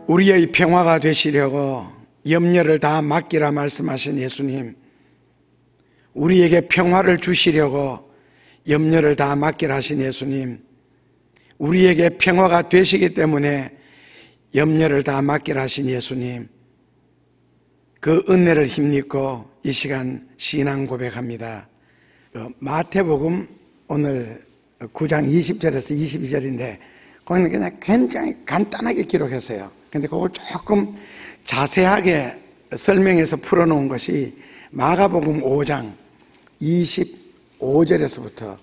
우리의 평화가 되시려고 염려를 다 맡기라 말씀하신 예수님, 우리에게 평화를 주시려고 염려를 다 맡기라 하신 예수님, 우리에게 평화가 되시기 때문에 염려를 다 맡기라 하신 예수님, 그 은혜를 힘입고 이 시간 신앙 고백합니다. 마태복음 오늘 9장 20절에서 22절인데 거기는 그냥 굉장히 간단하게 기록했어요. 근데 그걸 조금 자세하게 설명해서 풀어놓은 것이 마가복음 5장 25절에서부터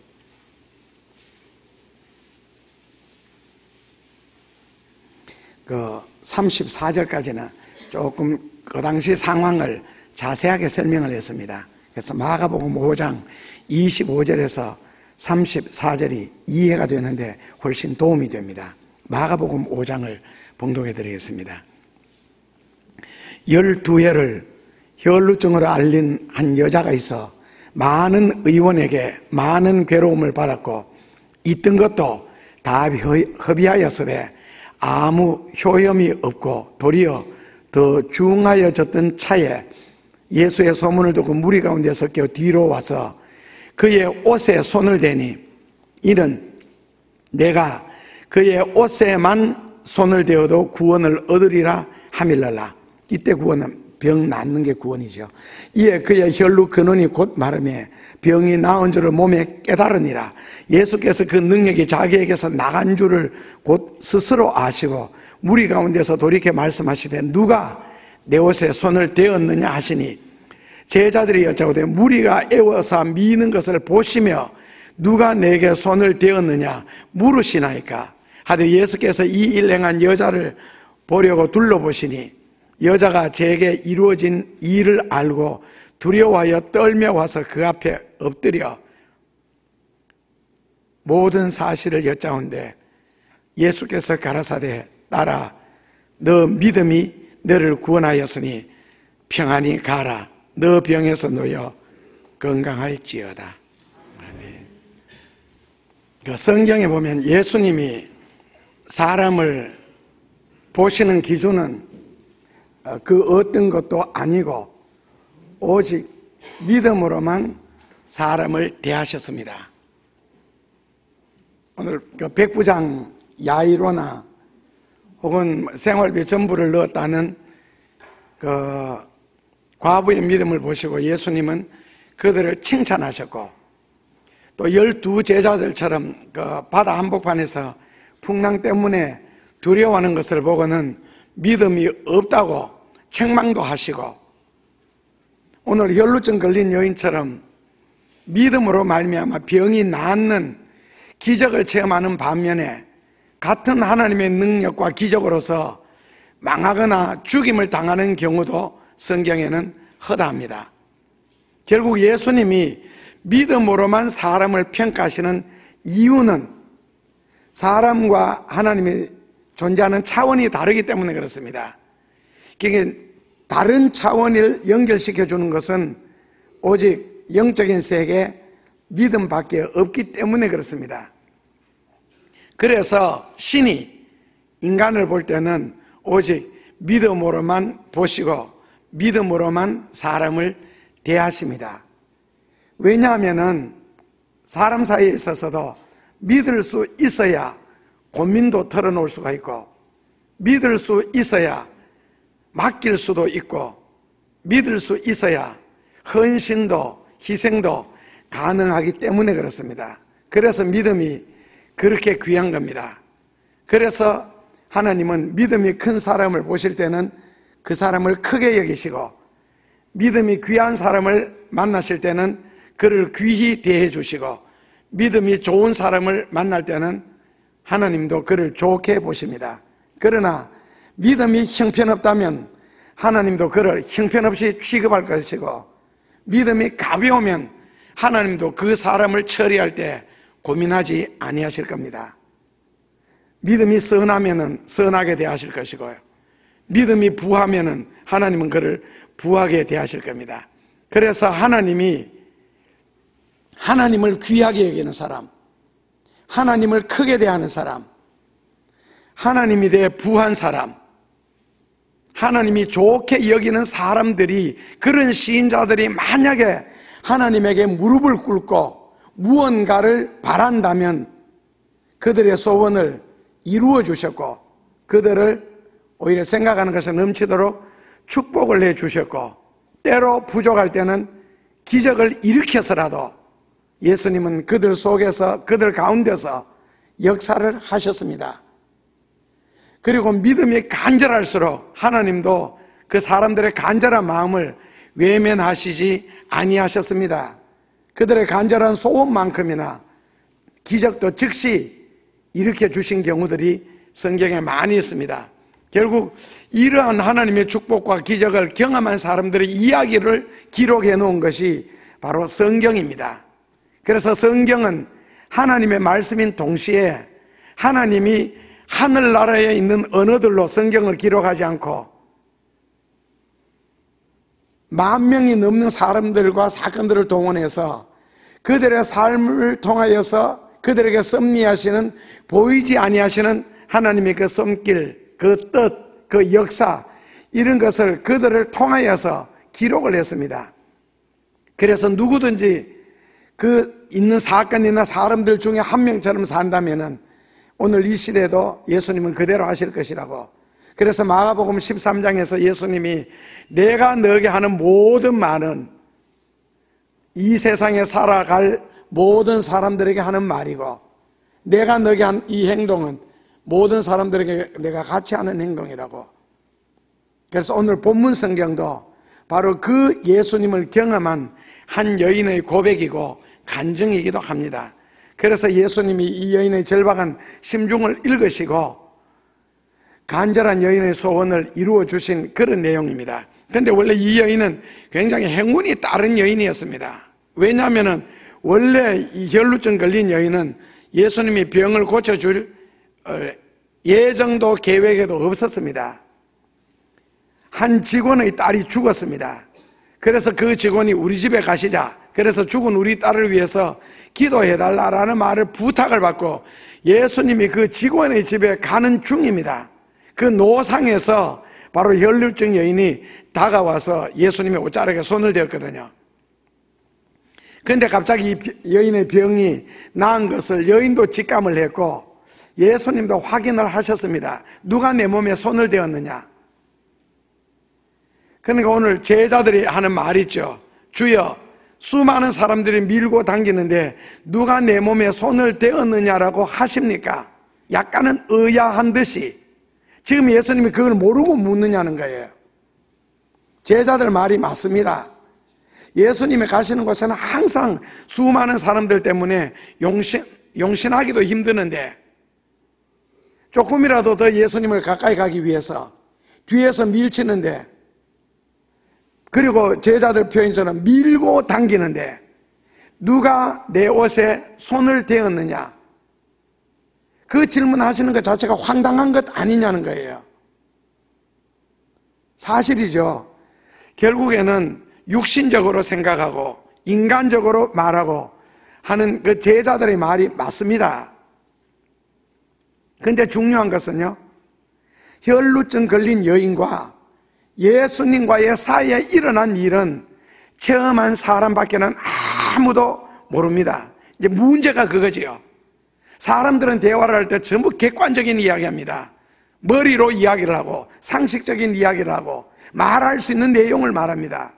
그 34절까지는 조금 그 당시 상황을 자세하게 설명을 했습니다. 그래서 마가복음 5장 25절에서 34절이 이해가 되는데 훨씬 도움이 됩니다. 마가복음 5장을 봉독해 드리겠습니다. 12회를 혈루증으로 앓린 한 여자가 있어 많은 의원에게 많은 괴로움을 받았고 있던 것도 다 허비하였으되 아무 효험이 없고 도리어 더 중하여졌던 차에 예수의 소문을 듣고 무리 가운데서 껴 뒤로 와서 그의 옷에 손을 대니 이는 내가 그의 옷에만 손을 대어도 구원을 얻으리라 하밀러라. 이때 구원은 병 낫는 게 구원이죠. 이에 그의 혈루 근원이 곧 마름에 병이 나은 줄을 몸에 깨달으니라. 예수께서 그 능력이 자기에게서 나간 줄을 곧 스스로 아시고 무리 가운데서 돌이켜 말씀하시되 누가 내 옷에 손을 대었느냐 하시니 제자들이 여짜오되 무리가 애워서 미는 것을 보시며 누가 내게 손을 대었느냐 물으시나이까 하되 예수께서 이 일 행한 여자를 보려고 둘러보시니 여자가 제게 이루어진 일을 알고 두려워하여 떨며 와서 그 앞에 엎드려 모든 사실을 여짜온데 예수께서 가라사대 딸아 너 믿음이 너를 구원하였으니 평안히 가라 너 병에서 놓여 건강할지어다. 그 성경에 보면 예수님이 사람을 보시는 기준은 그 어떤 것도 아니고 오직 믿음으로만 사람을 대하셨습니다. 오늘 그 백부장 야이로나 혹은 생활비 전부를 넣었다는 그 과부의 믿음을 보시고 예수님은 그들을 칭찬하셨고 또 12제자들처럼 그 바다 한복판에서 풍랑 때문에 두려워하는 것을 보고는 믿음이 없다고 책망도 하시고 오늘 혈루증 걸린 여인처럼 믿음으로 말미암아 병이 낫는 기적을 체험하는 반면에 같은 하나님의 능력과 기적으로서 망하거나 죽임을 당하는 경우도 성경에는 허다합니다. 결국 예수님이 믿음으로만 사람을 평가하시는 이유는 사람과 하나님이 존재하는 차원이 다르기 때문에 그렇습니다. 그러니까 다른 차원을 연결시켜 주는 것은 오직 영적인 세계 믿음밖에 없기 때문에 그렇습니다. 그래서 신이 인간을 볼 때는 오직 믿음으로만 보시고 믿음으로만 사람을 대하십니다. 왜냐하면 사람 사이에 있어서도 믿을 수 있어야 고민도 털어놓을 수가 있고 믿을 수 있어야 맡길 수도 있고 믿을 수 있어야 헌신도 희생도 가능하기 때문에 그렇습니다. 그래서 믿음이 그렇게 귀한 겁니다. 그래서 하나님은 믿음이 큰 사람을 보실 때는 그 사람을 크게 여기시고 믿음이 귀한 사람을 만나실 때는 그를 귀히 대해 주시고 믿음이 좋은 사람을 만날 때는 하나님도 그를 좋게 보십니다. 그러나 믿음이 형편없다면 하나님도 그를 형편없이 취급할 것이고 믿음이 가벼우면 하나님도 그 사람을 처리할 때 고민하지 아니하실 겁니다. 믿음이 선하면은 선하게 대하실 것이고요. 믿음이 부하면은 하나님은 그를 부하게 대하실 겁니다. 그래서 하나님을 귀하게 여기는 사람, 하나님을 크게 대하는 사람, 하나님에 대해 부한 사람, 하나님이 좋게 여기는 사람들이, 그런 시인자들이 만약에 하나님에게 무릎을 꿇고 무언가를 바란다면 그들의 소원을 이루어 주셨고, 그들을 오히려 생각하는 것에 넘치도록 축복을 해 주셨고, 때로 부족할 때는 기적을 일으켜서라도 예수님은 그들 속에서, 그들 가운데서 역사를 하셨습니다. 그리고 믿음이 간절할수록 하나님도 그 사람들의 간절한 마음을 외면하시지 아니하셨습니다. 그들의 간절한 소원만큼이나 기적도 즉시 일으켜 주신 경우들이 성경에 많이 있습니다. 결국 이러한 하나님의 축복과 기적을 경험한 사람들의 이야기를 기록해 놓은 것이 바로 성경입니다. 그래서 성경은 하나님의 말씀인 동시에 하나님이 하늘나라에 있는 언어들로 성경을 기록하지 않고 10,000명이 넘는 사람들과 사건들을 동원해서 그들의 삶을 통하여서 그들에게 섭리하시는, 보이지 아니하시는 하나님의 그 손길, 그 뜻, 그 역사, 이런 것을 그들을 통하여서 기록을 했습니다. 그래서 누구든지 그 있는 사건이나 사람들 중에 한 명처럼 산다면은 오늘 이 시대도 예수님은 그대로 하실 것이라고. 그래서 마가복음 13장에서 예수님이 내가 너에게 하는 모든 말은 이 세상에 살아갈 모든 사람들에게 하는 말이고, 내가 너에게 한 이 행동은 모든 사람들에게 내가 같이 하는 행동이라고. 그래서 오늘 본문 성경도 바로 그 예수님을 경험한 한 여인의 고백이고 간증이기도 합니다. 그래서 예수님이 이 여인의 절박한 심중을 읽으시고 간절한 여인의 소원을 이루어 주신 그런 내용입니다. 그런데 원래 이 여인은 굉장히 행운이 따른 여인이었습니다. 왜냐하면 원래 이 혈루증 걸린 여인은 예수님이 병을 고쳐줄 예정도 계획에도 없었습니다. 한 직원의 딸이 죽었습니다. 그래서 그 직원이 우리 집에 가시자, 그래서 죽은 우리 딸을 위해서 기도해달라라는 말을 부탁을 받고 예수님이 그 직원의 집에 가는 중입니다. 그 노상에서 바로 혈루증 여인이 다가와서 예수님의 옷자락에 손을 대었거든요. 그런데 갑자기 이 여인의 병이 나은 것을 여인도 직감을 했고 예수님도 확인을 하셨습니다. 누가 내 몸에 손을 대었느냐? 그러니까 오늘 제자들이 하는 말이 있죠. 주여, 수많은 사람들이 밀고 당기는데 누가 내 몸에 손을 대었느냐라고 하십니까? 약간은 의아한 듯이 지금 예수님이 그걸 모르고 묻느냐는 거예요. 제자들 말이 맞습니다. 예수님이 가시는 곳에는 항상 수많은 사람들 때문에 용신하기도 힘드는데 조금이라도 더 예수님을 가까이 가기 위해서 뒤에서 밀치는데, 그리고 제자들 표현처럼 밀고 당기는데 누가 내 옷에 손을 대었느냐? 그 질문하시는 것 자체가 황당한 것 아니냐는 거예요. 사실이죠. 결국에는 육신적으로 생각하고 인간적으로 말하고 하는 그 제자들의 말이 맞습니다. 그런데 중요한 것은요, 혈루증 걸린 여인과 예수님과의 사이에 일어난 일은 체험한 사람밖에는 아무도 모릅니다. 이제 문제가 그거지요. 사람들은 대화를 할 때 전부 객관적인 이야기합니다. 머리로 이야기를 하고 상식적인 이야기를 하고 말할 수 있는 내용을 말합니다.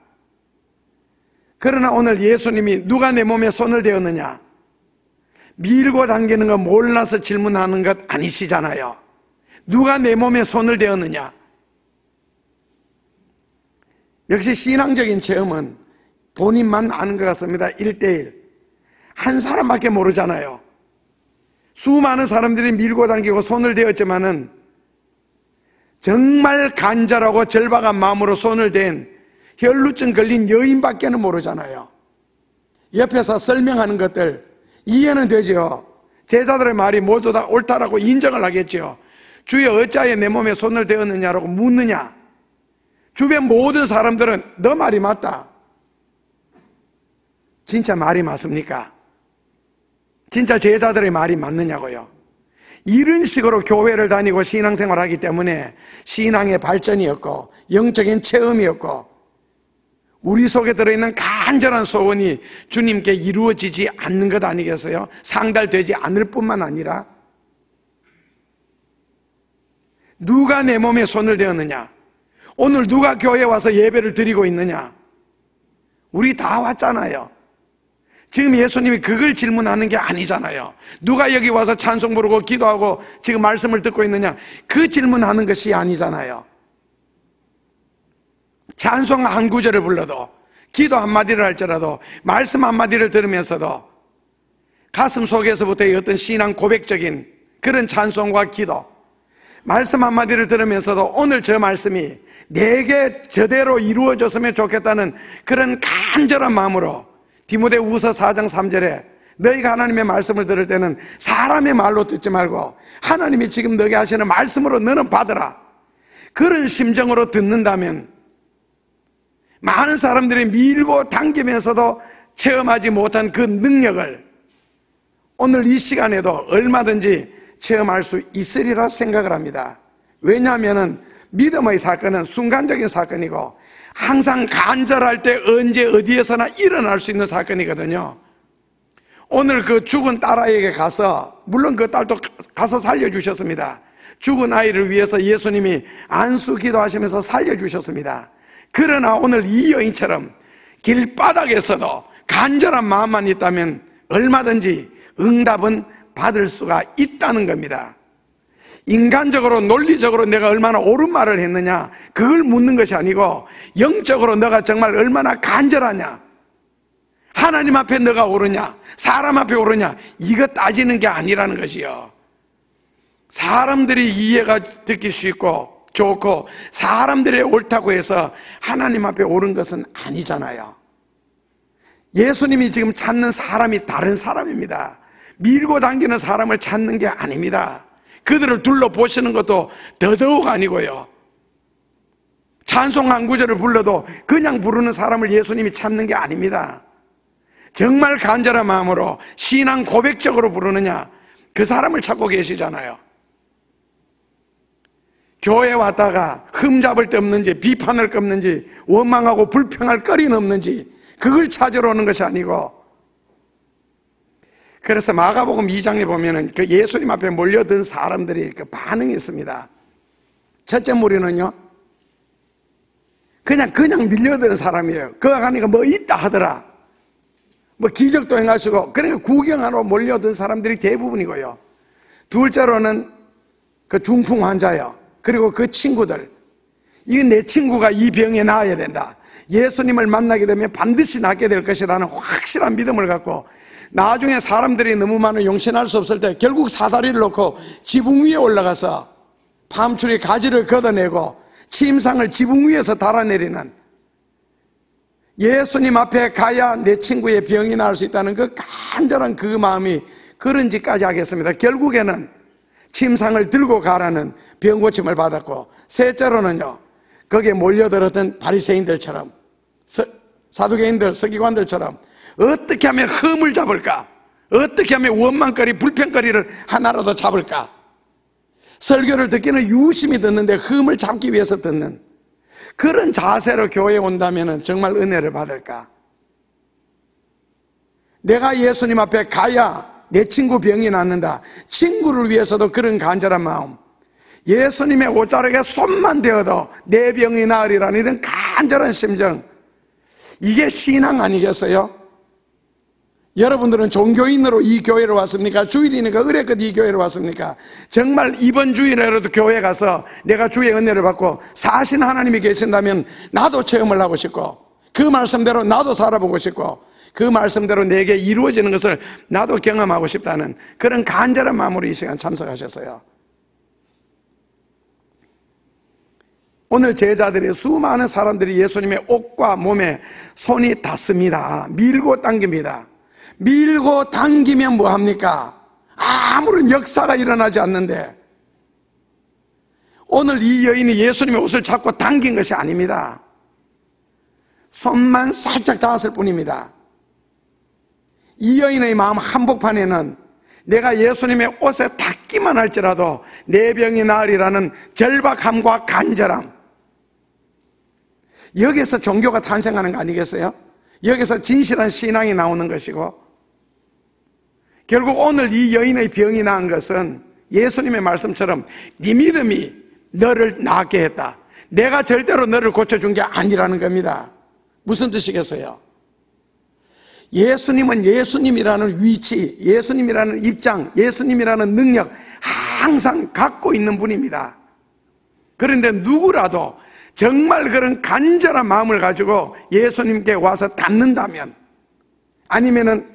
그러나 오늘 예수님이 누가 내 몸에 손을 대었느냐? 밀고 당기는 거 몰라서 질문하는 것 아니시잖아요. 누가 내 몸에 손을 대었느냐? 역시 신앙적인 체험은 본인만 아는 것 같습니다. 1대1. 한 사람밖에 모르잖아요. 수많은 사람들이 밀고 당기고 손을 대었지만은 정말 간절하고 절박한 마음으로 손을 댄 혈루증 걸린 여인밖에는 모르잖아요. 옆에서 설명하는 것들 이해는 되죠. 제자들의 말이 모두 다 옳다라고 인정을 하겠죠. 주여, 어찌하여 내 몸에 손을 대었느냐라고 묻느냐? 주변 모든 사람들은 너 말이 맞다. 진짜 말이 맞습니까? 진짜 제자들의 말이 맞느냐고요. 이런 식으로 교회를 다니고 신앙생활을 하기 때문에 신앙의 발전이 없고 영적인 체험이 없고 우리 속에 들어있는 간절한 소원이 주님께 이루어지지 않는 것 아니겠어요? 상달되지 않을 뿐만 아니라 누가 내 몸에 손을 대었느냐? 오늘 누가 교회에 와서 예배를 드리고 있느냐? 우리 다 왔잖아요. 지금 예수님이 그걸 질문하는 게 아니잖아요. 누가 여기 와서 찬송 부르고 기도하고 지금 말씀을 듣고 있느냐? 그 질문하는 것이 아니잖아요. 찬송 한 구절을 불러도, 기도 한마디를 할지라도, 말씀 한마디를 들으면서도 가슴 속에서부터의 어떤 신앙 고백적인 그런 찬송과 기도, 말씀 한마디를 들으면서도 오늘 저 말씀이 내게 저대로 이루어졌으면 좋겠다는 그런 간절한 마음으로 디모데후서 4장 3절에 너희가 하나님의 말씀을 들을 때는 사람의 말로 듣지 말고 하나님이 지금 너에게 하시는 말씀으로 너는 받으라. 그런 심정으로 듣는다면 많은 사람들이 밀고 당기면서도 체험하지 못한 그 능력을 오늘 이 시간에도 얼마든지 체험할 수 있으리라 생각을 합니다. 왜냐하면 믿음의 사건은 순간적인 사건이고 항상 간절할 때 언제 어디에서나 일어날 수 있는 사건이거든요. 오늘 그 죽은 딸아이에게 가서, 물론 그 딸도 가서 살려주셨습니다. 죽은 아이를 위해서 예수님이 안수 기도하시면서 살려주셨습니다. 그러나 오늘 이 여인처럼 길바닥에서도 간절한 마음만 있다면 얼마든지 응답은 받을 수가 있다는 겁니다. 인간적으로 논리적으로 내가 얼마나 옳은 말을 했느냐, 그걸 묻는 것이 아니고 영적으로 너가 정말 얼마나 간절하냐, 하나님 앞에 너가 옳으냐, 사람 앞에 옳으냐, 이거 따지는 게 아니라는 것이요. 사람들이 이해가 듣기 쉽고 좋고 사람들이 옳다고 해서 하나님 앞에 옳은 것은 아니잖아요. 예수님이 지금 찾는 사람이 다른 사람입니다. 밀고 당기는 사람을 찾는 게 아닙니다. 그들을 둘러보시는 것도 더더욱 아니고요. 찬송 한 구절을 불러도 그냥 부르는 사람을 예수님이 찾는 게 아닙니다. 정말 간절한 마음으로 신앙 고백적으로 부르느냐, 그 사람을 찾고 계시잖아요. 교회 왔다가 흠잡을 데 없는지, 비판할 게 없는지, 원망하고 불평할 거리는 없는지 그걸 찾으러 오는 것이 아니고, 그래서 마가복음 2장에 보면은 그 예수님 앞에 몰려든 사람들이 그 반응이 있습니다. 첫째 무리는요, 그냥 밀려드는 사람이에요. 그가 가니까 뭐 있다 하더라. 뭐 기적도 행하시고, 그러니까 구경하러 몰려든 사람들이 대부분이고요. 둘째로는 그 중풍 환자예요. 그리고 그 친구들. 이게 내 친구가 이 병에 나아야 된다. 예수님을 만나게 되면 반드시 낫게 될 것이라는 확실한 믿음을 갖고, 나중에 사람들이 너무 많아 용신할 수 없을 때 결국 사다리를 놓고 지붕 위에 올라가서 밤추리 가지를 걷어내고 침상을 지붕 위에서 달아내리는, 예수님 앞에 가야 내 친구의 병이 나을 수 있다는 그 간절한 그 마음이 그런 짓까지 하겠습니다. 결국에는 침상을 들고 가라는 병고침을 받았고, 셋째로는요, 거기에 몰려들었던 바리새인들처럼, 사두개인들, 서기관들처럼 어떻게 하면 흠을 잡을까, 어떻게 하면 원망거리, 불평거리를 하나라도 잡을까, 설교를 듣기는 유심히 듣는데 흠을 잡기 위해서 듣는 그런 자세로 교회에 온다면 정말 은혜를 받을까? 내가 예수님 앞에 가야 내 친구 병이 낫는다. 친구를 위해서도 그런 간절한 마음, 예수님의 옷자락에 손만 대어도 내 병이 나으리라는 이런 간절한 심정, 이게 신앙 아니겠어요? 여러분들은 종교인으로 이 교회를 왔습니까? 주일이니까 의뢰껏 이 교회를 왔습니까? 정말 이번 주일에라도 교회 가서 내가 주의 은혜를 받고 사신 하나님이 계신다면 나도 체험을 하고 싶고, 그 말씀대로 나도 살아보고 싶고, 그 말씀대로 내게 이루어지는 것을 나도 경험하고 싶다는 그런 간절한 마음으로 이 시간 참석하셨어요. 오늘 제자들이, 수많은 사람들이 예수님의 옷과 몸에 손이 닿습니다. 밀고 당깁니다. 밀고 당기면 뭐합니까? 아무런 역사가 일어나지 않는데, 오늘 이 여인이 예수님의 옷을 잡고 당긴 것이 아닙니다. 손만 살짝 닿았을 뿐입니다. 이 여인의 마음 한복판에는 내가 예수님의 옷에 닿기만 할지라도 내 병이 나으리라는 절박함과 간절함. 여기서 종교가 탄생하는 거 아니겠어요? 여기서 진실한 신앙이 나오는 것이고, 결국 오늘 이 여인의 병이 나은 것은 예수님의 말씀처럼 네 믿음이 너를 낫게 했다. 내가 절대로 너를 고쳐준 게 아니라는 겁니다. 무슨 뜻이겠어요? 예수님은 예수님이라는 위치, 예수님이라는 입장, 예수님이라는 능력 항상 갖고 있는 분입니다. 그런데 누구라도 정말 그런 간절한 마음을 가지고 예수님께 와서 닿는다면, 아니면은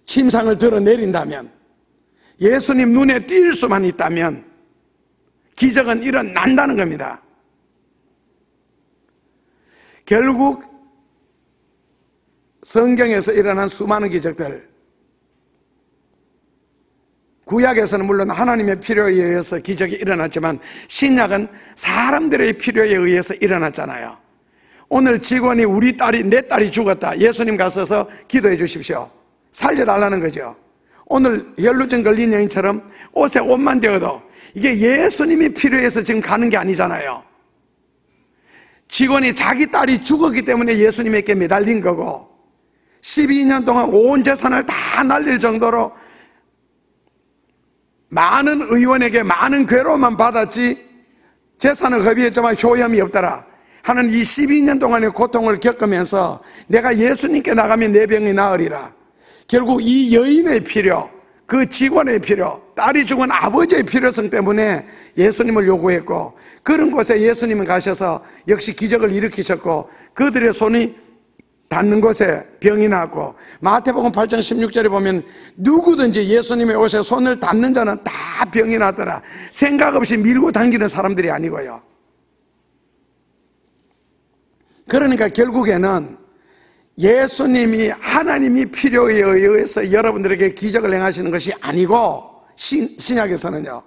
침상을 드러내린다면, 예수님 눈에 띌 수만 있다면 기적은 일어난다는 겁니다. 결국 성경에서 일어난 수많은 기적들, 구약에서는 물론 하나님의 필요에 의해서 기적이 일어났지만 신약은 사람들의 필요에 의해서 일어났잖아요. 오늘 직원이 우리 딸이, 내 딸이 죽었다, 예수님 가셔서 기도해 주십시오, 살려달라는 거죠. 오늘 혈루증 걸린 여인처럼 옷에 옷만 되어도 이게 예수님이 필요해서 지금 가는 게 아니잖아요. 직원이 자기 딸이 죽었기 때문에 예수님에게 매달린 거고, 12년 동안 온 재산을 다 날릴 정도로 많은 의원에게 많은 괴로움만 받았지 재산을 허비했지만 효염이 없더라 하는 이 12년 동안의 고통을 겪으면서 내가 예수님께 나가면 내 병이 나으리라. 결국 이 여인의 필요, 그 직원의 필요, 딸이 죽은 아버지의 필요성 때문에 예수님을 요구했고, 그런 곳에 예수님은 가셔서 역시 기적을 일으키셨고, 그들의 손이 닿는 곳에 병이 나았고, 마태복음 8장 16절에 보면 누구든지 예수님의 옷에 손을 닿는 자는 다 병이 나더라. 생각 없이 밀고 당기는 사람들이 아니고요. 그러니까 결국에는 예수님이, 하나님이 필요에 의해서 여러분들에게 기적을 행하시는 것이 아니고, 신약에서는요,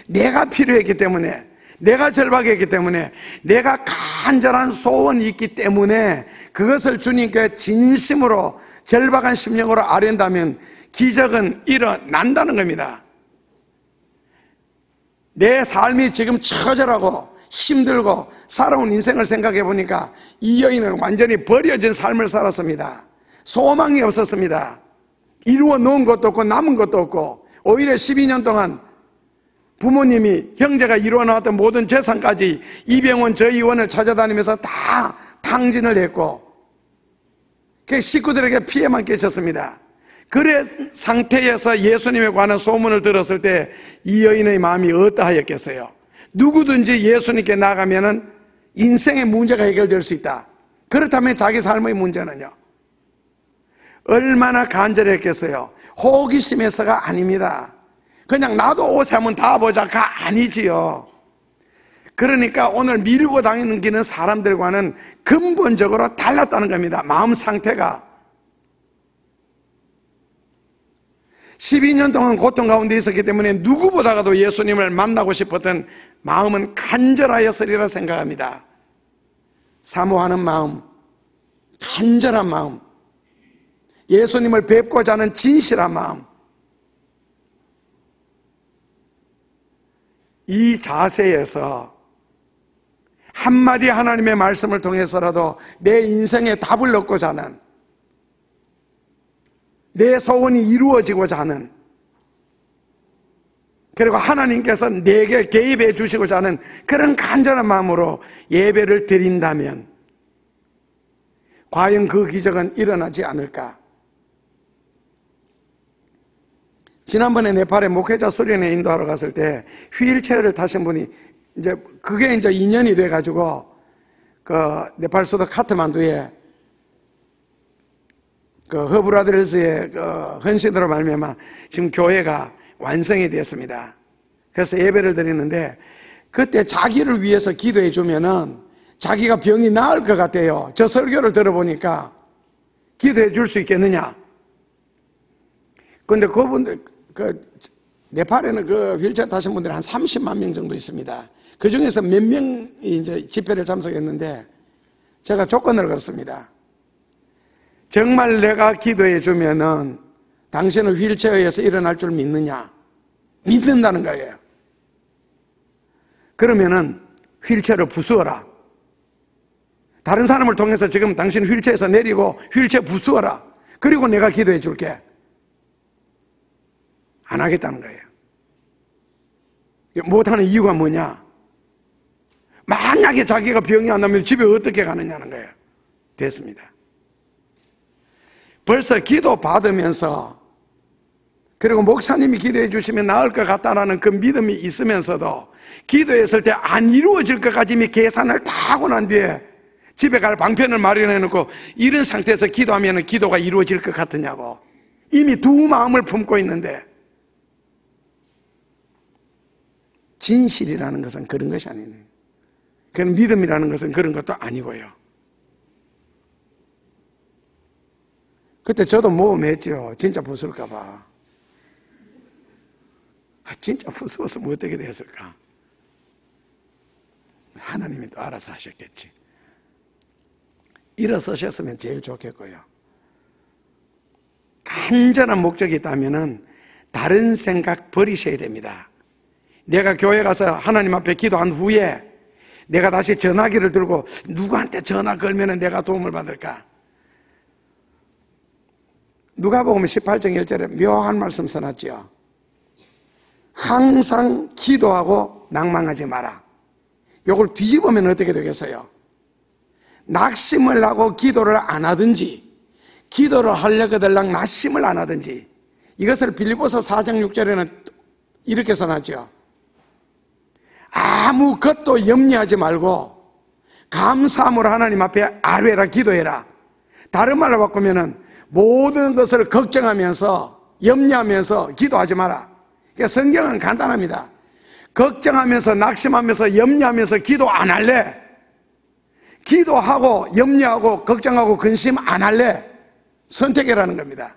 내가 필요했기 때문에, 내가 절박했기 때문에, 내가 간절한 소원이 있기 때문에 그것을 주님께 진심으로 절박한 심령으로 아뢰다면 기적은 일어난다는 겁니다. 내 삶이 지금 처절하고 힘들고 살아온 인생을 생각해 보니까 이 여인은 완전히 버려진 삶을 살았습니다. 소망이 없었습니다. 이루어 놓은 것도 없고 남은 것도 없고, 오히려 12년 동안 부모님이, 형제가 이루어 나왔던 모든 재산까지 이 병원 저 의원을 찾아다니면서 다 탕진을 했고, 그 식구들에게 피해만 끼쳤습니다. 그런 상태에서 예수님에 관한 소문을 들었을 때 이 여인의 마음이 어떠하였겠어요? 누구든지 예수님께 나가면은 인생의 문제가 해결될 수 있다. 그렇다면 자기 삶의 문제는요? 얼마나 간절했겠어요? 호기심에서가 아닙니다. 그냥 나도 옷에 한번 닿아보자가 아니지요. 그러니까 오늘 밀고 다니는 사람들과는 근본적으로 달랐다는 겁니다. 마음 상태가. 12년 동안 고통 가운데 있었기 때문에 누구보다도 예수님을 만나고 싶었던 마음은 간절하였으리라 생각합니다. 사모하는 마음, 간절한 마음, 예수님을 뵙고자 하는 진실한 마음, 이 자세에서 한마디 하나님의 말씀을 통해서라도 내 인생에 답을 얻고자 하는, 내 소원이 이루어지고자 하는, 그리고 하나님께서 내게 개입해 주시고자 하는 그런 간절한 마음으로 예배를 드린다면 과연 그 기적은 일어나지 않을까? 지난번에 네팔에 목회자 수련회 인도하러 갔을 때 휠체어를 타신 분이, 이제 그게 이제 2년이 돼가지고 그 네팔 수도 카트만두에 그 허브라더스의 그 헌신으로 말미암아 지금 교회가 완성이 됐습니다. 그래서 예배를 드리는데, 그때 자기를 위해서 기도해 주면은 자기가 병이 나을 것 같아요. 저 설교를 들어보니까 기도해 줄 수 있겠느냐? 근데 그분들, 네팔에는 그 휠체어 타신 분들이 한 30만 명 정도 있습니다. 그 중에서 몇 명이 이제 집회를 참석했는데 제가 조건을 걸었습니다. 정말 내가 기도해 주면은 당신은 휠체어에서 일어날 줄 믿느냐? 믿는다는 거예요. 그러면은 휠체어를 부수어라. 다른 사람을 통해서 지금 당신 휠체어에서 내리고 휠체어 부수어라. 그리고 내가 기도해 줄게. 안 하겠다는 거예요. 못하는 이유가 뭐냐? 만약에 자기가 병이 안 나면 집에 어떻게 가느냐는 거예요. 됐습니다. 벌써 기도 받으면서, 그리고 목사님이 기도해 주시면 나을 것 같다라는 그 믿음이 있으면서도 기도했을 때 안 이루어질 것까지 이미 계산을 다 하고 난 뒤에 집에 갈 방편을 마련해 놓고 이런 상태에서 기도하면 기도가 이루어질 것 같으냐고. 이미 두 마음을 품고 있는데, 진실이라는 것은 그런 것이 아니네요. 그 믿음이라는 것은 그런 것도 아니고요. 그때 저도 모험했죠. 진짜 부술까 봐. 진짜 부수었으면 어떻게 되었을까? 하나님이 또 알아서 하셨겠지. 일어서셨으면 제일 좋겠고요. 간절한 목적이 있다면 다른 생각 버리셔야 됩니다. 내가 교회 가서 하나님 앞에 기도한 후에 내가 다시 전화기를 들고 누구한테 전화 걸면 내가 도움을 받을까? 누가복음 18장 1절에 묘한 말씀 써놨죠. 항상 기도하고 낭망하지 마라. 이걸 뒤집으면 어떻게 되겠어요? 낙심을 하고 기도를 안 하든지, 기도를 하려거들랑 낙심을 안 하든지. 이것을 빌립보서 4장 6절에는 이렇게 써놨죠. 아무것도 염려하지 말고 감사함으로 하나님 앞에 아뢰라, 기도해라. 다른 말로 바꾸면은 모든 것을 걱정하면서 염려하면서 기도하지 마라. 그러니까 성경은 간단합니다. 걱정하면서 낙심하면서 염려하면서 기도 안 할래? 기도하고 염려하고 걱정하고 근심 안 할래? 선택이라는 겁니다.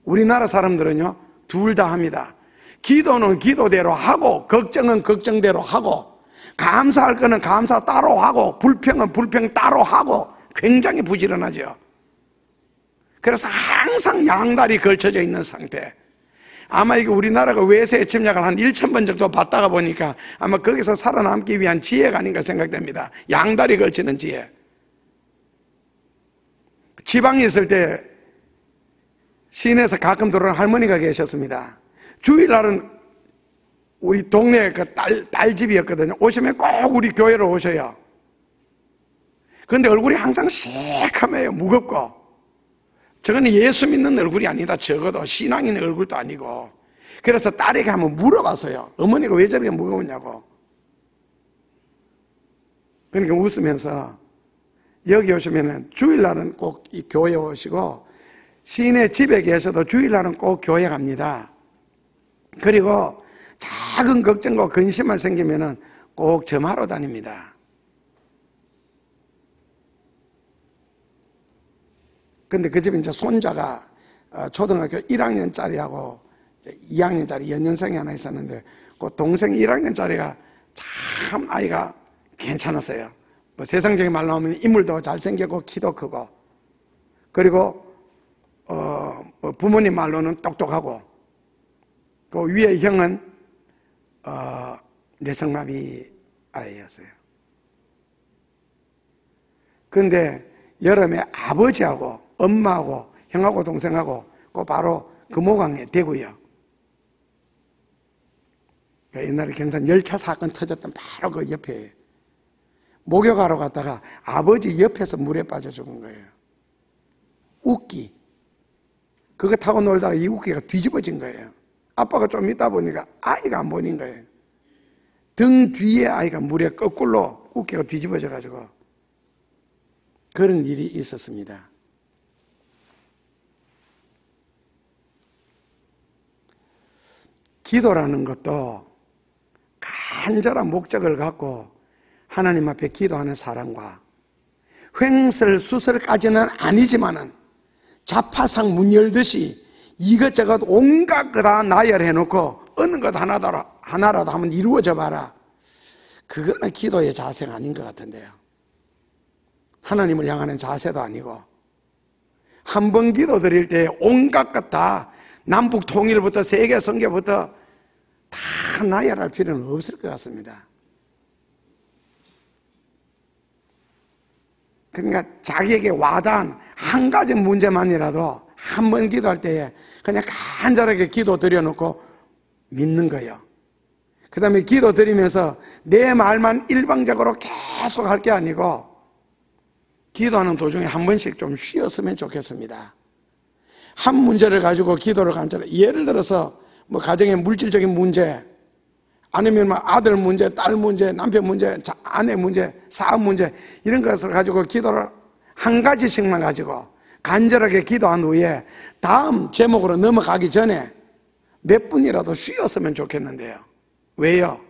우리나라 사람들은요, 둘 다 합니다. 기도는 기도대로 하고 걱정은 걱정대로 하고 감사할 거는 감사 따로 하고 불평은 불평 따로 하고 굉장히 부지런하죠. 그래서 항상 양다리 걸쳐져 있는 상태. 아마 이게 우리나라가 외세의 침략을 한 1,000번 정도 받다가 보니까 아마 거기서 살아남기 위한 지혜가 아닌가 생각됩니다. 양다리 걸치는 지혜. 지방에 있을 때 시내에서 가끔 들어오는 할머니가 계셨습니다. 주일날은 우리 동네 그 딸집이었거든요. 오시면 꼭 우리 교회로 오셔요. 그런데 얼굴이 항상 새카매요. 무겁고. 저거는 예수 믿는 얼굴이 아니다. 적어도 신앙 있는 얼굴도 아니고. 그래서 딸에게 한번 물어봤어요. 어머니가 왜 저렇게 무거웠냐고. 그러니까 웃으면서 여기 오시면 주일날은 꼭 이 교회에 오시고 시내 집에 계셔도 주일날은 꼭 교회 갑니다. 그리고 작은 걱정과 근심만 생기면 꼭 점하러 다닙니다. 근데 그 집에 이제 손자가 초등학교 1학년짜리하고 2학년짜리 연년생이 하나 있었는데 그 동생 1학년짜리가 참 아이가 괜찮았어요. 뭐 세상적인 말로 하면 인물도 잘생겼고 키도 크고 그리고 부모님 말로는 똑똑하고 그 위에 형은 뇌성마비 아이였어요. 그런데 여름에 아버지하고 엄마하고 형하고 동생하고 그 바로 금호강에 대구요. 옛날에 경산 열차 사건 터졌던 바로 그 옆에 목욕하러 갔다가 아버지 옆에서 물에 빠져 죽은 거예요. 웃기. 그거 타고 놀다가 이 웃기가 뒤집어진 거예요. 아빠가 좀 있다 보니까 아이가 안 보이는 거예요. 등 뒤에 아이가 물에 거꾸로 웃기가 뒤집어져 가지고 그런 일이 있었습니다. 기도라는 것도 간절한 목적을 갖고 하나님 앞에 기도하는 사람과 횡설수설까지는 아니지만은 자파상 문 열듯이 이것저것 온갖 거 다 나열해놓고 어느 것 하나라도 한번 이루어져 봐라. 그거는 기도의 자세가 아닌 것 같은데요. 하나님을 향하는 자세도 아니고 한 번 기도 드릴 때 온갖 것 다 남북 통일부터 세계 선교부터 다 나열할 필요는 없을 것 같습니다. 그러니까 자기에게 와닿은 한 가지 문제만이라도 한 번 기도할 때에 그냥 간절하게 기도 드려놓고 믿는 거예요. 그 다음에 기도 드리면서 내 말만 일방적으로 계속 할 게 아니고 기도하는 도중에 한 번씩 좀 쉬었으면 좋겠습니다. 한 문제를 가지고 기도를 간절해. 예를 들어서 뭐 가정의 물질적인 문제, 아니면 뭐 아들 문제, 딸 문제, 남편 문제, 아내 문제, 사업 문제, 이런 것을 가지고 기도를 한 가지씩만 가지고 간절하게 기도한 후에 다음 제목으로 넘어가기 전에 몇 분이라도 쉬었으면 좋겠는데요. 왜요?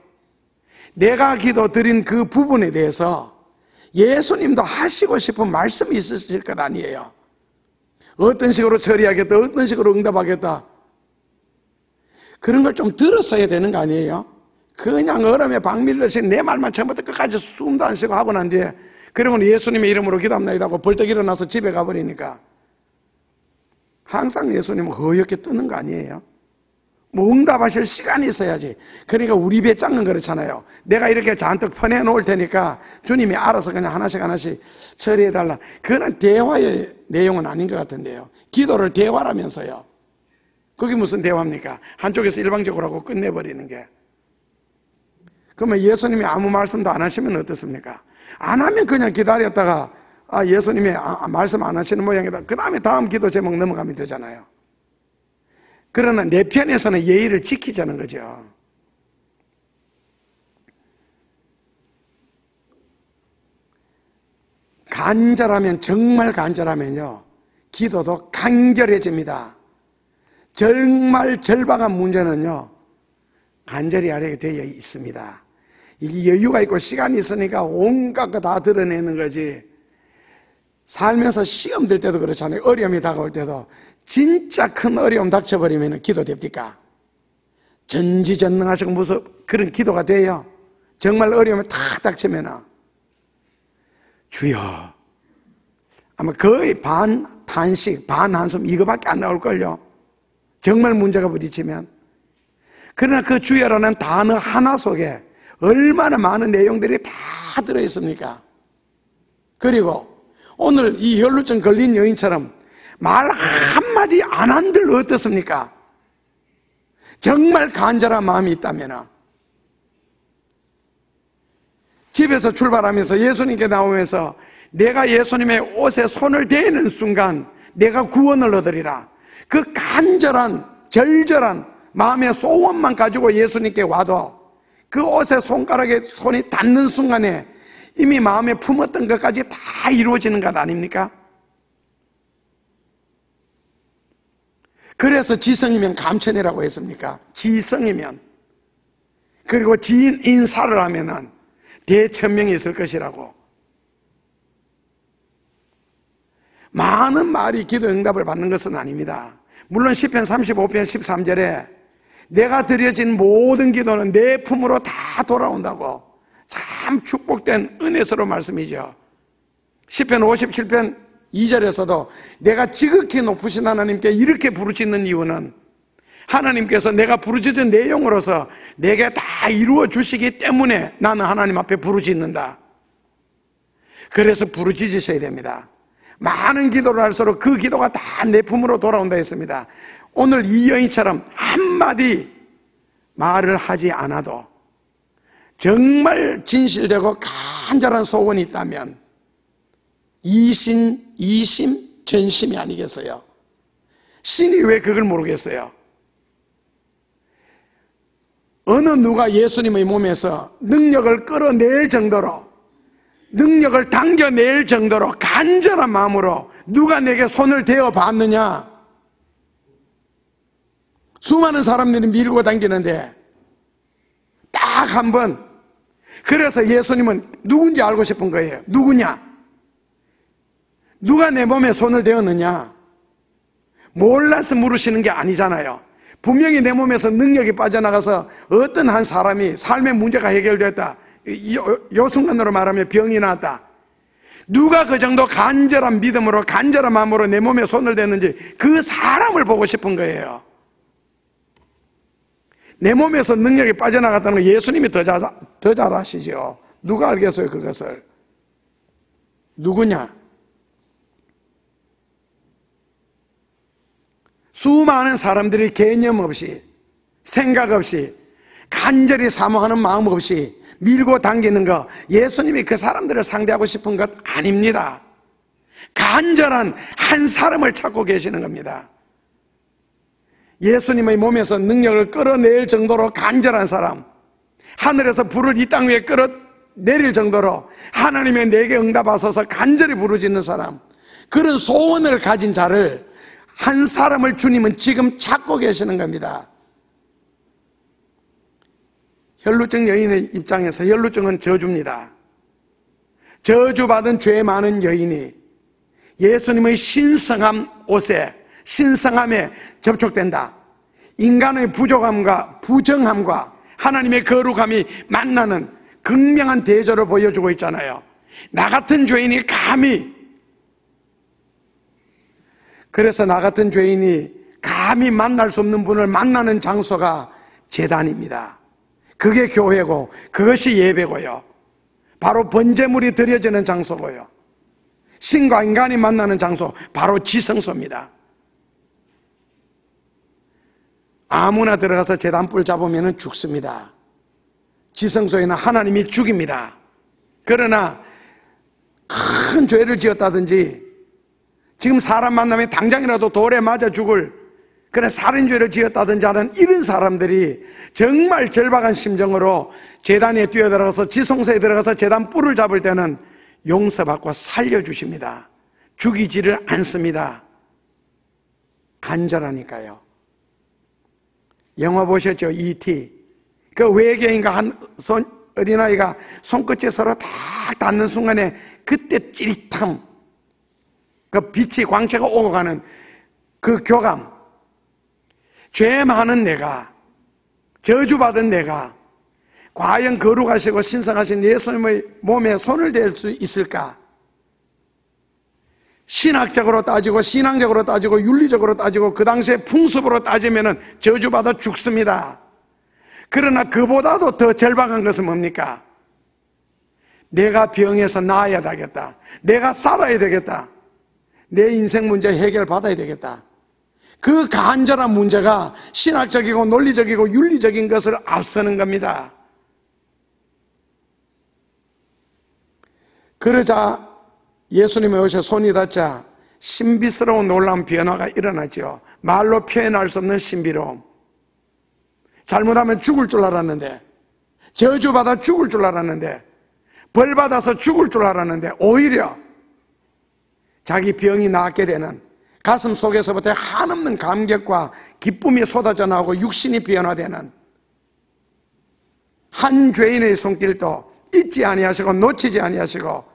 내가 기도 드린 그 부분에 대해서 예수님도 하시고 싶은 말씀이 있으실 것 아니에요. 어떤 식으로 처리하겠다, 어떤 식으로 응답하겠다, 그런 걸 좀 들어서 해야 되는 거 아니에요? 그냥 얼음에 박 밀듯이 내 말만 처음부터 끝까지 숨도 안 쉬고 하고 난 뒤에 그러고는 예수님의 이름으로 기도합니다 하고 벌떡 일어나서 집에 가버리니까 항상 예수님은 허옇게 뜨는 거 아니에요? 뭐 응답하실 시간이 있어야지. 그러니까 우리 배 짱은 그렇잖아요. 내가 이렇게 잔뜩 퍼내 놓을 테니까 주님이 알아서 그냥 하나씩 처리해달라. 그건 대화의 내용은 아닌 것 같은데요. 기도를 대화라면서요. 그게 무슨 대화입니까? 한쪽에서 일방적으로 하고 끝내버리는 게. 그러면 예수님이 아무 말씀도 안 하시면 어떻습니까? 안 하면 그냥 기다렸다가 예수님이 말씀 안 하시는 모양이다. 그 다음에 다음 기도 제목 넘어가면 되잖아요. 그러나 내 편에서는 예의를 지키자는 거죠. 간절하면, 정말 간절하면요, 기도도 간결해집니다. 정말 절박한 문제는요, 간절히 하려게 되어 있습니다. 이게 여유가 있고 시간이 있으니까 온갖 거 다 드러내는 거지. 살면서 시험 될 때도 그렇잖아요. 어려움이 다가올 때도 진짜 큰 어려움 닥쳐버리면 기도됩니까? 전지전능하시고 무슨 그런 기도가 돼요? 정말 어려움이 탁 닥치면 주여, 아마 거의 반 탄식, 반 한숨 이거밖에 안 나올걸요. 정말 문제가 부딪히면. 그러나 그 주여라는 단어 하나 속에 얼마나 많은 내용들이 다 들어있습니까? 그리고 오늘 이 혈루증 걸린 여인처럼 말 한마디 안 한들 어떻습니까? 정말 간절한 마음이 있다면 집에서 출발하면서 예수님께 나오면서 내가 예수님의 옷에 손을 대는 순간 내가 구원을 얻으리라. 그 간절한 절절한 마음의 소원만 가지고 예수님께 와도 그 옷에 손가락에 손이 닿는 순간에 이미 마음에 품었던 것까지 다 이루어지는 것 아닙니까? 그래서 지성이면 감천이라고 했습니까? 지성이면. 그리고 지인 인사를 하면은 대천명이 있을 것이라고. 많은 말이 기도 응답을 받는 것은 아닙니다. 물론 시편 35편 13절에 내가 드려진 모든 기도는 내 품으로 다 돌아온다고 참 축복된 은혜스러운 말씀이죠. 시편 57편 2절에서도 내가 지극히 높으신 하나님께 이렇게 부르짖는 이유는 하나님께서 내가 부르짖은 내용으로서 내게 다 이루어 주시기 때문에 나는 하나님 앞에 부르짖는다. 그래서 부르짖으셔야 됩니다. 많은 기도를 할수록 그 기도가 다 내 품으로 돌아온다 했습니다. 오늘 이 여인처럼 한마디 말을 하지 않아도 정말 진실되고 간절한 소원이 있다면 이심, 전심이 아니겠어요? 신이 왜 그걸 모르겠어요? 어느 누가 예수님의 몸에서 능력을 끌어낼 정도로, 능력을 당겨낼 정도로 간절한 마음으로 누가 내게 손을 대어 봤느냐? 수많은 사람들이 밀고 당기는데 딱 한 번. 그래서 예수님은 누군지 알고 싶은 거예요. 누구냐? 누가 내 몸에 손을 대었느냐? 몰라서 물으시는 게 아니잖아요. 분명히 내 몸에서 능력이 빠져나가서 어떤 한 사람이 삶의 문제가 해결됐다, 요 순간으로 말하면 병이 났다. 누가 그 정도 간절한 믿음으로 간절한 마음으로 내 몸에 손을 댔는지 그 사람을 보고 싶은 거예요. 내 몸에서 능력이 빠져나갔다는 거 예수님이 더 잘 아시죠. 누가 알겠어요, 그것을? 누구냐? 수많은 사람들이 개념 없이, 생각 없이, 간절히 사모하는 마음 없이 밀고 당기는 거, 예수님이 그 사람들을 상대하고 싶은 것 아닙니다. 간절한 한 사람을 찾고 계시는 겁니다. 예수님의 몸에서 능력을 끌어낼 정도로 간절한 사람, 하늘에서 불을 이 땅 위에 끌어내릴 정도로 하나님의 내게 응답하소서 간절히 부르짖는 사람, 그런 소원을 가진 자를, 한 사람을 주님은 지금 찾고 계시는 겁니다. 혈루증 여인의 입장에서 혈루증은 저주입니다. 저주받은 죄 많은 여인이 예수님의 신성한 옷에, 신성함에 접촉된다. 인간의 부족함과 부정함과 하나님의 거룩함이 만나는 극명한 대조를 보여주고 있잖아요. 나 같은 죄인이 감히, 그래서 나 같은 죄인이 감히 만날 수 없는 분을 만나는 장소가 제단입니다. 그게 교회고, 그것이 예배고요. 바로 번제물이 드려지는 장소고요. 신과 인간이 만나는 장소, 바로 지성소입니다. 아무나 들어가서 제단불 잡으면 죽습니다. 지성소에는 하나님이 죽입니다. 그러나 큰 죄를 지었다든지, 지금 사람 만나면 당장이라도 돌에 맞아 죽을 그런 살인죄를 지었다든지 하는 이런 사람들이 정말 절박한 심정으로 제단에 뛰어들어가서, 지성소에 들어가서 제단 뿔을 잡을 때는 용서받고 살려주십니다. 죽이지를 않습니다. 간절하니까요. 영화 보셨죠? E.T. 그 외계인과 한 어린아이가 손끝에 서로 탁 닿는 순간에 그때 찌릿함, 그 빛이, 광채가 오고 가는 그 교감, 죄 많은 내가, 저주받은 내가 과연 거룩하시고 신성하신 예수님의 몸에 손을 댈 수 있을까? 신학적으로 따지고, 신앙적으로 따지고, 윤리적으로 따지고, 그 당시에 풍습으로 따지면 저주받아 죽습니다. 그러나 그보다도 더 절박한 것은 뭡니까? 내가 병에서 나아야 되겠다, 내가 살아야 되겠다, 내 인생 문제 해결받아야 되겠다. 그 간절한 문제가 신학적이고 논리적이고 윤리적인 것을 앞서는 겁니다. 그러자 예수님의 옷에 손이 닿자 신비스러운 놀라운 변화가 일어났죠. 말로 표현할 수 없는 신비로움. 잘못하면 죽을 줄 알았는데, 저주받아 죽을 줄 알았는데, 벌받아서 죽을 줄 알았는데, 오히려 자기 병이 낫게 되는, 가슴 속에서부터 한없는 감격과 기쁨이 쏟아져 나오고 육신이 변화되는, 한 죄인의 손길도 잊지 아니하시고 놓치지 아니하시고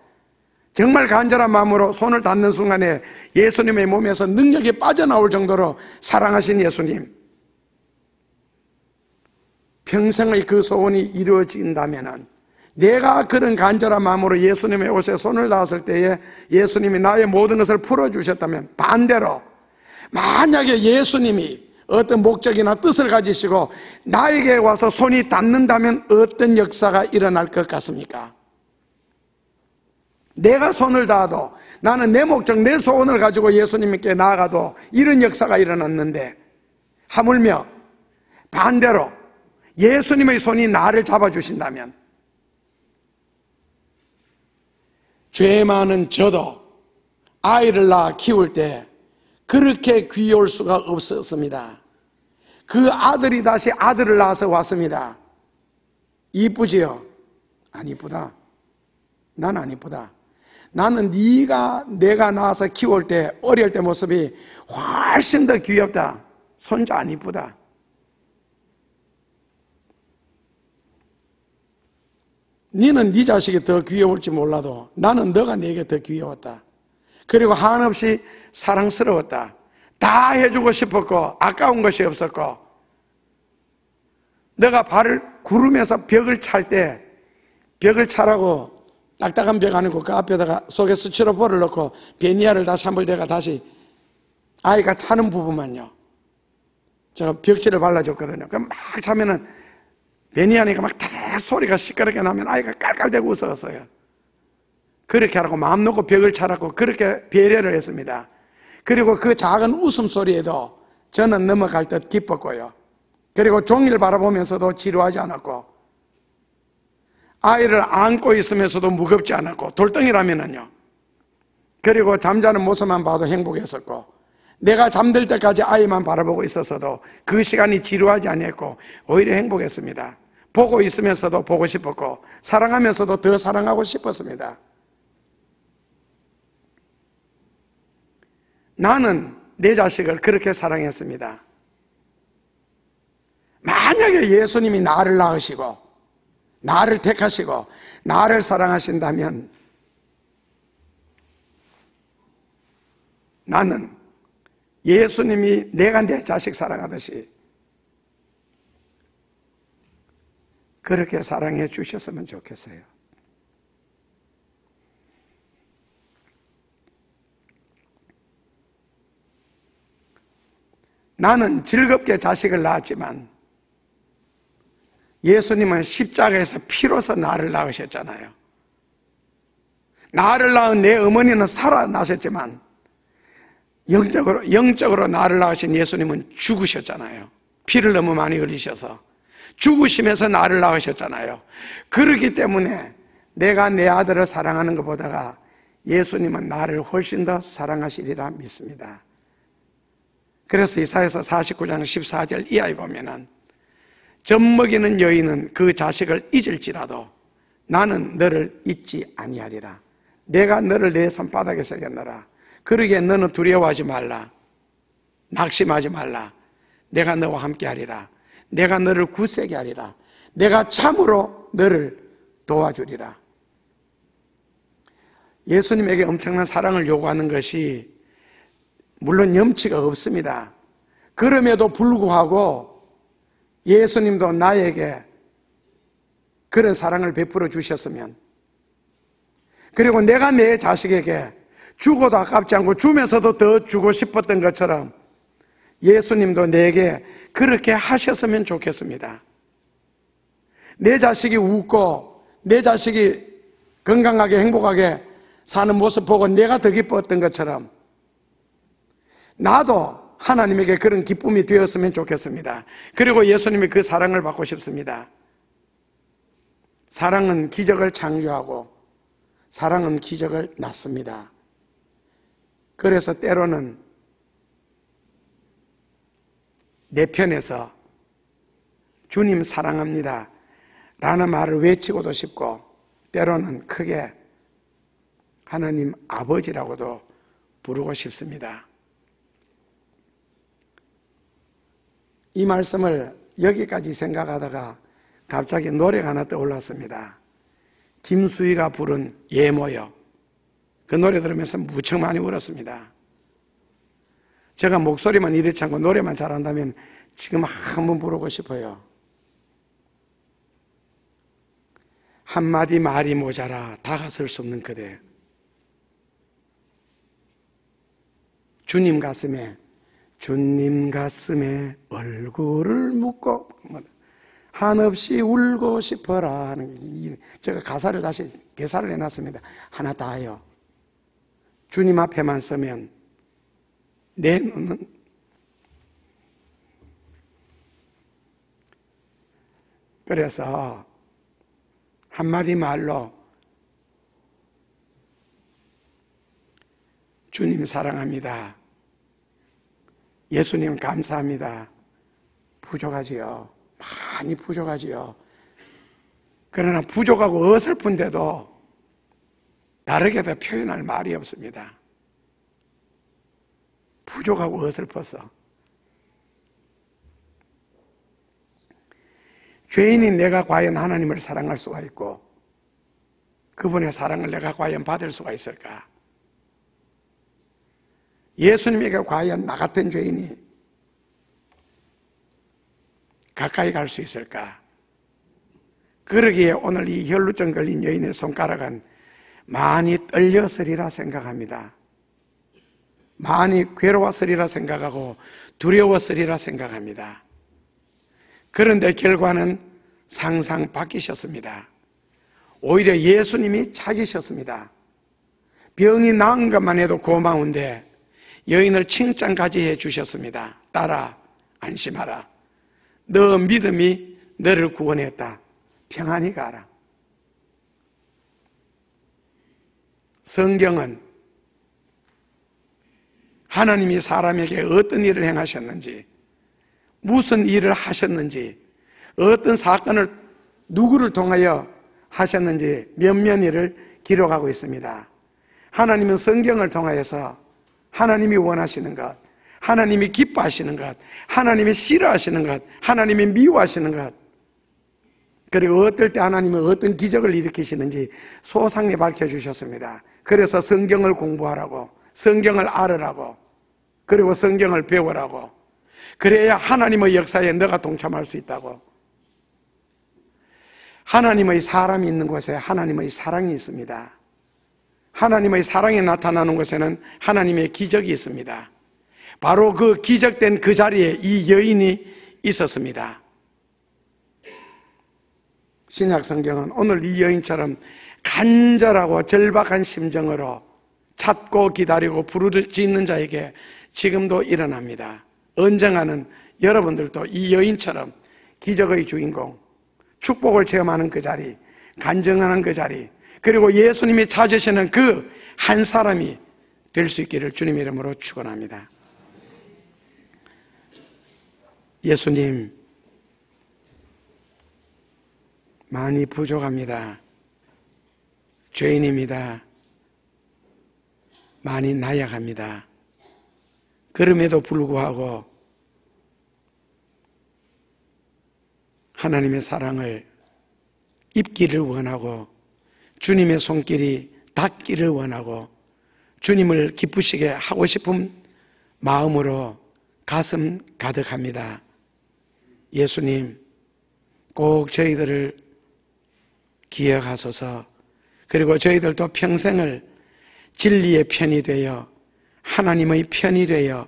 정말 간절한 마음으로 손을 닿는 순간에 예수님의 몸에서 능력이 빠져나올 정도로 사랑하신 예수님, 평생의 그 소원이 이루어진다면, 내가 그런 간절한 마음으로 예수님의 옷에 손을 닿았을 때에 예수님이 나의 모든 것을 풀어주셨다면, 반대로 만약에 예수님이 어떤 목적이나 뜻을 가지시고 나에게 와서 손이 닿는다면 어떤 역사가 일어날 것 같습니까? 내가 손을 닿아도, 나는 내 목적, 내 소원을 가지고 예수님께 나아가도 이런 역사가 일어났는데, 하물며 반대로 예수님의 손이 나를 잡아주신다면, 죄 많은 저도 아이를 낳아 키울 때 그렇게 귀여울 수가 없었습니다. 그 아들이 다시 아들을 낳아서 왔습니다. 이쁘지요? 안 이쁘다. 난 안 이쁘다. 나는 내가 낳아서 키울 때, 어릴 때 모습이 훨씬 더 귀엽다. 손자 안 이쁘다. 너는 네 자식이 더 귀여울지 몰라도 나는 너가 내게 더 귀여웠다. 그리고 한없이 사랑스러웠다. 다 해주고 싶었고 아까운 것이 없었고, 너가 발을 구르면서 벽을 찰 때, 벽을 차라고 딱딱한 벽 아니고 그 앞에다가 속에 스티로폼을 넣고 베니아를 다시 한번 내가 다시 아이가 차는 부분만요, 제가 벽지를 발라줬거든요. 그럼 막 자면은 베니하니까 막 다 소리가 시끄럽게 나면 아이가 깔깔대고 웃었어요. 그렇게 하라고 마음 놓고 벽을 차라고 그렇게 배려를 했습니다. 그리고 그 작은 웃음소리에도 저는 넘어갈 듯 기뻤고요. 그리고 종일 바라보면서도 지루하지 않았고, 아이를 안고 있으면서도 무겁지 않았고, 돌덩이라면은요. 그리고 잠자는 모습만 봐도 행복했었고, 내가 잠들 때까지 아이만 바라보고 있었어도 그 시간이 지루하지 않았고 오히려 행복했습니다. 보고 있으면서도 보고 싶었고, 사랑하면서도 더 사랑하고 싶었습니다. 나는 내 자식을 그렇게 사랑했습니다. 만약에 예수님이 나를 낳으시고 나를 택하시고 나를 사랑하신다면 나는 예수님이 내가 내 자식 사랑하듯이 그렇게 사랑해 주셨으면 좋겠어요. 나는 즐겁게 자식을 낳았지만 예수님은 십자가에서 피로서 나를 낳으셨잖아요. 나를 낳은 내 어머니는 살아나셨지만 영적으로 나를 낳으신 예수님은 죽으셨잖아요. 피를 너무 많이 흘리셔서 죽으시면서 나를 낳으셨잖아요. 그렇기 때문에 내가 내 아들을 사랑하는 것보다가 예수님은 나를 훨씬 더 사랑하시리라 믿습니다. 그래서 이사야서 49장 14절 이하에 보면은 젖먹이는 여인은 그 자식을 잊을지라도 나는 너를 잊지 아니하리라. 내가 너를 내 손바닥에 새겼노라. 그러기에 너는 두려워하지 말라. 낙심하지 말라. 내가 너와 함께하리라. 내가 너를 굳세게 하리라. 내가 참으로 너를 도와주리라. 예수님에게 엄청난 사랑을 요구하는 것이 물론 염치가 없습니다. 그럼에도 불구하고 예수님도 나에게 그런 사랑을 베풀어 주셨으면, 그리고 내가 내 자식에게 주고도 아깝지 않고 주면서도 더 주고 싶었던 것처럼 예수님도 내게 그렇게 하셨으면 좋겠습니다. 내 자식이 웃고 내 자식이 건강하게 행복하게 사는 모습 보고 내가 더 기뻤던 것처럼 나도 하나님에게 그런 기쁨이 되었으면 좋겠습니다. 그리고 예수님이 그 사랑을 받고 싶습니다. 사랑은 기적을 창조하고 사랑은 기적을 낳습니다. 그래서 때로는 내 편에서 주님 사랑합니다 라는 말을 외치고도 싶고, 때로는 크게 하나님 아버지라고도 부르고 싶습니다. 이 말씀을 여기까지 생각하다가 갑자기 노래가 하나 떠올랐습니다. 김수희가 부른 예모여. 그 노래 들으면서 무척 많이 울었습니다. 제가 목소리만 이렇지 않고 노래만 잘한다면 지금 한번 부르고 싶어요. 한마디 말이 모자라 다가설 수 없는 그대. 주님 가슴에 얼굴을 묻고 한없이 울고 싶어라 하는, 제가 가사를 다시 개사를 해놨습니다. 하나 다요. 주님 앞에만 서면 내 눈은 그래서 한마디 말로 주님 사랑합니다. 예수님 감사합니다. 부족하지요. 많이 부족하지요. 그러나 부족하고 어설픈데도 다르게도 표현할 말이 없습니다. 부족하고 어설퍼서. 죄인인 내가 과연 하나님을 사랑할 수가 있고 그분의 사랑을 내가 과연 받을 수가 있을까? 예수님에게 과연 나 같은 죄인이 가까이 갈 수 있을까? 그러기에 오늘 이 혈루증 걸린 여인의 손가락은 많이 떨렸으리라 생각합니다. 많이 괴로웠으리라 생각하고 두려웠으리라 생각합니다. 그런데 결과는 상상 바뀌셨습니다. 오히려 예수님이 찾으셨습니다. 병이 나은 것만 해도 고마운데 여인을 칭찬까지 해주셨습니다. 딸아, 안심하라. 너 믿음이 너를 구원했다. 평안히 가라. 성경은 하나님이 사람에게 어떤 일을 행하셨는지, 무슨 일을 하셨는지, 어떤 사건을 누구를 통하여 하셨는지 몇몇 일을 기록하고 있습니다. 하나님은 성경을 통하여서 하나님이 원하시는 것, 하나님이 기뻐하시는 것, 하나님이 싫어하시는 것, 하나님이 미워하시는 것, 그리고 어떨 때 하나님은 어떤 기적을 일으키시는지 소상히 밝혀주셨습니다. 그래서 성경을 공부하라고, 성경을 알으라고, 그리고 성경을 배우라고, 그래야 하나님의 역사에 너가 동참할 수 있다고. 하나님의 사람이 있는 곳에 하나님의 사랑이 있습니다. 하나님의 사랑이 나타나는 곳에는 하나님의 기적이 있습니다. 바로 그 기적된 그 자리에 이 여인이 있었습니다. 신약 성경은 오늘 이 여인처럼 간절하고 절박한 심정으로 찾고 기다리고 부르짖는 자에게 지금도 일어납니다. 언젠가는 여러분들도 이 여인처럼 기적의 주인공, 축복을 체험하는 그 자리, 간증하는 그 자리, 그리고 예수님이 찾으시는 그 한 사람이 될 수 있기를 주님의 이름으로 축원합니다. 예수님, 많이 부족합니다. 죄인입니다. 많이 나약합니다. 그럼에도 불구하고 하나님의 사랑을 입기를 원하고 주님의 손길이 닿기를 원하고 주님을 기쁘시게 하고 싶은 마음으로 가슴 가득합니다. 예수님, 꼭 저희들을 기억하소서. 그리고 저희들도 평생을 진리의 편이 되어 하나님의 편이 되어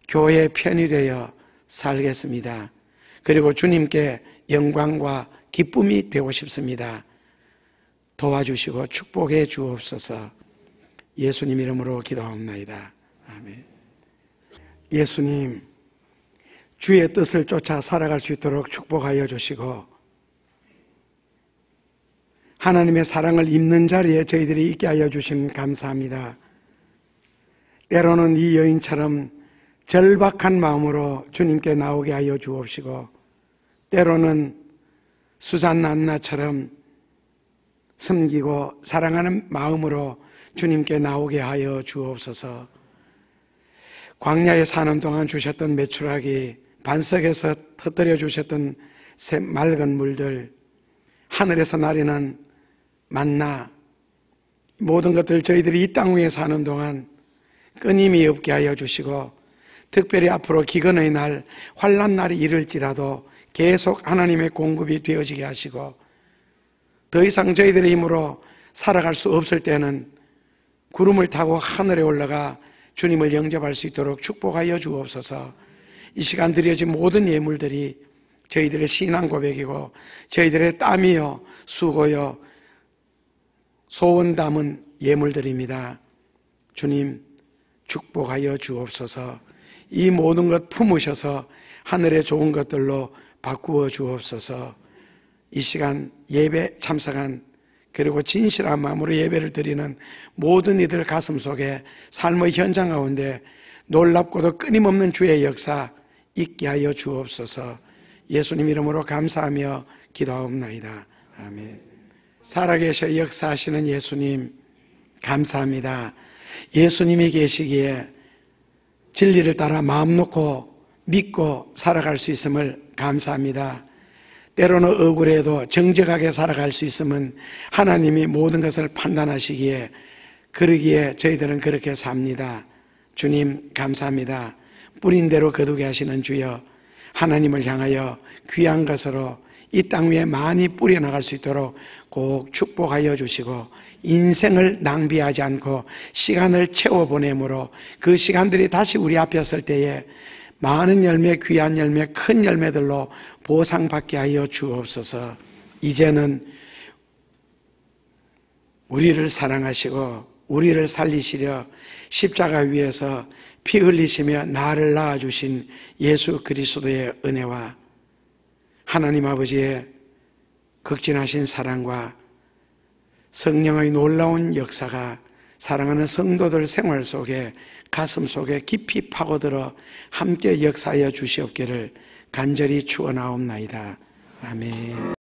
교회의 편이 되어 살겠습니다. 그리고 주님께 영광과 기쁨이 되고 싶습니다. 도와주시고 축복해 주옵소서. 예수님 이름으로 기도하옵나이다. 아멘. 예수님, 주의 뜻을 쫓아 살아갈 수 있도록 축복하여 주시고 하나님의 사랑을 입는 자리에 저희들이 있게 하여 주심 감사합니다. 때로는 이 여인처럼 절박한 마음으로 주님께 나오게 하여 주옵시고 때로는 수잔나 안나처럼 섬기고 사랑하는 마음으로 주님께 나오게 하여 주옵소서. 광야에 사는 동안 주셨던 메추라기, 반석에서 터뜨려 주셨던 맑은 물들, 하늘에서 나리는 만나, 모든 것들 저희들이 이 땅 위에 사는 동안 끊임이 없게 하여 주시고 특별히 앞으로 기근의 날, 환난 날이 이를지라도 계속 하나님의 공급이 되어지게 하시고 더 이상 저희들의 힘으로 살아갈 수 없을 때는 구름을 타고 하늘에 올라가 주님을 영접할 수 있도록 축복하여 주옵소서. 이 시간 드려진 모든 예물들이 저희들의 신앙 고백이고 저희들의 땀이요 수고요 소원 담은 예물들입니다. 주님 축복하여 주옵소서. 이 모든 것 품으셔서 하늘의 좋은 것들로 바꾸어 주옵소서. 이 시간 예배 참석한 그리고 진실한 마음으로 예배를 드리는 모든 이들 가슴 속에 삶의 현장 가운데 놀랍고도 끊임없는 주의 역사 있게 하여 주옵소서. 예수님 이름으로 감사하며 기도하옵나이다. 아멘. 살아계셔 역사하시는 예수님 감사합니다. 예수님이 계시기에 진리를 따라 마음 놓고 믿고 살아갈 수 있음을 감사합니다. 때로는 억울해도 정직하게 살아갈 수 있으면 하나님이 모든 것을 판단하시기에 그러기에 저희들은 그렇게 삽니다. 주님 감사합니다. 뿌린 대로 거두게 하시는 주여, 하나님을 향하여 귀한 것으로 이 땅 위에 많이 뿌려나갈 수 있도록 꼭 축복하여 주시고 인생을 낭비하지 않고 시간을 채워보내므로 그 시간들이 다시 우리 앞에 설 때에 많은 열매, 귀한 열매, 큰 열매들로 보상받게 하여 주옵소서. 이제는 우리를 사랑하시고 우리를 살리시려 십자가 위에서 피 흘리시며 나를 낳아주신 예수 그리스도의 은혜와 하나님 아버지의 극진하신 사랑과 성령의 놀라운 역사가 사랑하는 성도들 생활 속에 가슴 속에 깊이 파고들어 함께 역사하여 주시옵기를 간절히 축원하옵나이다. 아멘.